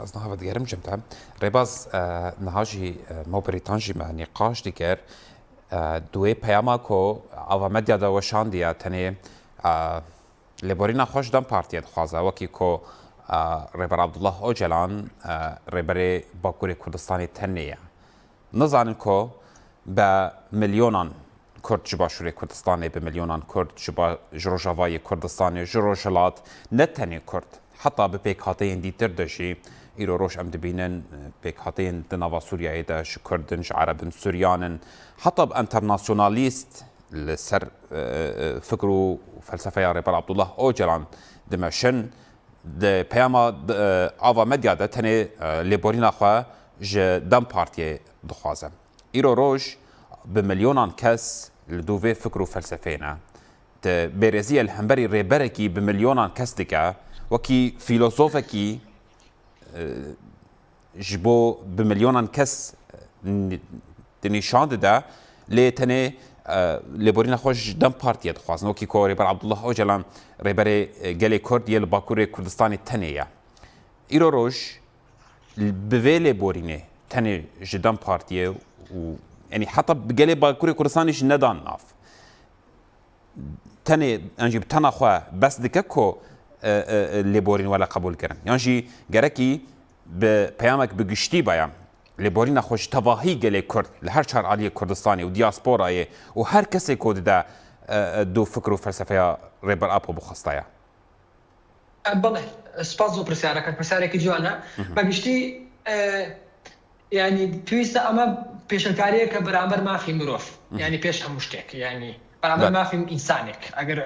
أصلا بتجرم جمتها ريباز نهاجي موبريتانجي مع نقاش ديگر دوی پیاما کو او مدیا دا وشان دیا تنه لبورینا خوش دم پارتیت خوازه وکی کو ریبر عبدالله اوجلان ریبر باکوری کردستانی تنیه نزانن کو به میلیونان کرد جبا شوری کردستانی به میلیونان کرد جبا جروجاوای کردستانی جروجلات نتنی کرد حتی به پیکاتین دیتر داشی ایرو روش ام دبینن پیکاتین دنوا سوریایی داش کردن عربن سوریانن حتی بانترناسیونالیست لسر فکر و فلسفه ریبر عبدالله اوجلان دمشن د پیاما آوا مدیا ده تنه لیبورینا خواه جه دم پارتیه دخوازم ایرو روش به میلیونان کس لدوه فکر و فلسفه نه ده برزی الهمبری ریبرکی به میلیونان کس دیگه وکی فیلسوفکی جبو به میلیونان کس نشان ده لی تنه لبورینا خوش دم پارتیه دخوازن وکی که ریبر عبدالله اوجلان ریبر گلی کرد یه باکوری کردستانی تنه ایرو روش بوی لبورینه تنه جدم پارتیه و يعني حتى بقالي باكوري كردستانيش ندان ناف تاني انجي بتنا خوا بس دككو ليبورين ولا قبول كرن يعني جركي ببيامك بقشتي بايام ليبورين خوش تواهي قالي كرد لهر شهر عالية كردستاني ودياسبورا وهر كسي كود دا دو فكر وفلسفه ريبر ابو بخصتايا بله سپاس پرسیارێکی جوانە بەگشتی يعني پێویستە ئەمە پێشنکاریە کە بەرامبەر مافی مرۆڤ يعني پێش هەموو شتێک يعني بەرامبەر مافی ئینسانێک ئەگەر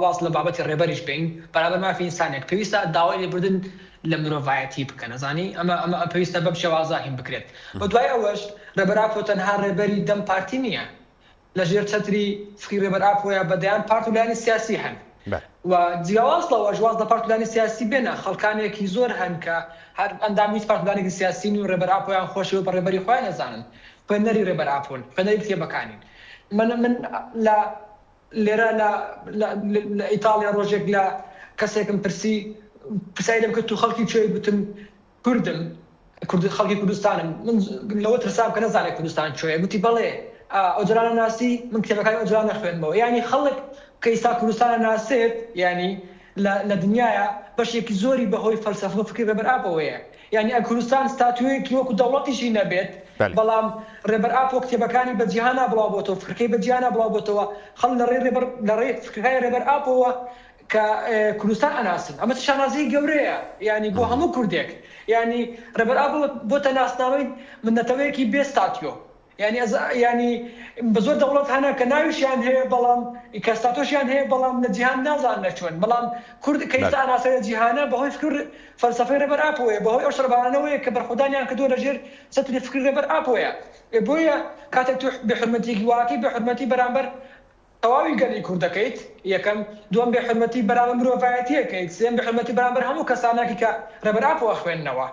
واز لە بابەتی ڕێبەریش بین بەرامبەر مافی ئینسانێک پێویستە داوای لێبوردن لە مرۆڤایەتی بکەن ئەزانی ئەمە پێویستە بەم شێوازە هین بکرێت بە دوای ئەوەش ڕێبەر ئاپۆ تەنها ڕێبەری دەم پارتی نییە لەژێر چەتری فکری ڕێبەر ئاپۆیە بەدەیان پارت و لایەنی سیاسی هەن و جیاواز لەوە ژواز لە پارتولانی سیاسی بێنە خەڵکانێکی زۆر هەن کە هەر ئەندامی پارتولانێکی سیاسین و ڕێبەر ئاپۆیان خۆشەوە بە ڕێبەری خۆیان نەزانن خوێندنەری ڕێبەر ئاپۆن خوێندنەری کتێبەکانین من لە لێرە لە ئیتاڵیا ڕۆژێک لە کەسێکم پرسیاری لێم کرد و خەڵکی کوێی گوتم کوردم خەڵکی کوردستانم من لەوە ترسام کە نەزانێت کوردستان کوێیە گوتی بەڵێ ئەوجرانە ناسی من کتێبەکانی ئەوجران نەخوێنمەوە یعنی خەڵک کە ئێستا کوردستانە ناسێت یعنی لە دنیاە بەشێکی زۆری بەهۆی فەلسەفە و فکری ڕێبەر ئاپۆیە یعنی ئە کوردستان ستاتوویەکی وەکو دەوڵەتیشی نەبێت بەڵام ڕێبەر ئاپۆ کتێبەکانی بە جیهانە بڵاوبۆتەوە فکرەکەی بە جیهانە بڵاوبۆتەوە خەڵک لە ڕێ فکرەکانی ڕێبەر ئاپۆوە کە کوردستان ئەناسن ئەمە شانازی گەورەیە یعنی بۆ هەموو کوردێک یعنی ڕێبەر ئاپۆ بۆتە ناسناوەی منەتەوەیەکی بێ ستاتیۆ يعني بزور دولت هنا كنايشان هي بلام كاستاتوشان هي بلام نجيهان نازان نشون بلام كرد كيسا أنا سيد جيهانا بهوي فكر فلسفة ربر أبويا بهوي أشرب أنا ويا كبر خداني كدور رجير ستري فكر ربر أبويا بويا كاتب بحرمتي جواكي بحرمتي برامبر تواوي قال لي كرد كيت يكم دوم بحرمتي برامبر مروفاتي كيت سين بحرمتي برامبر همو كسانا كي ربر أبو أخوين نوا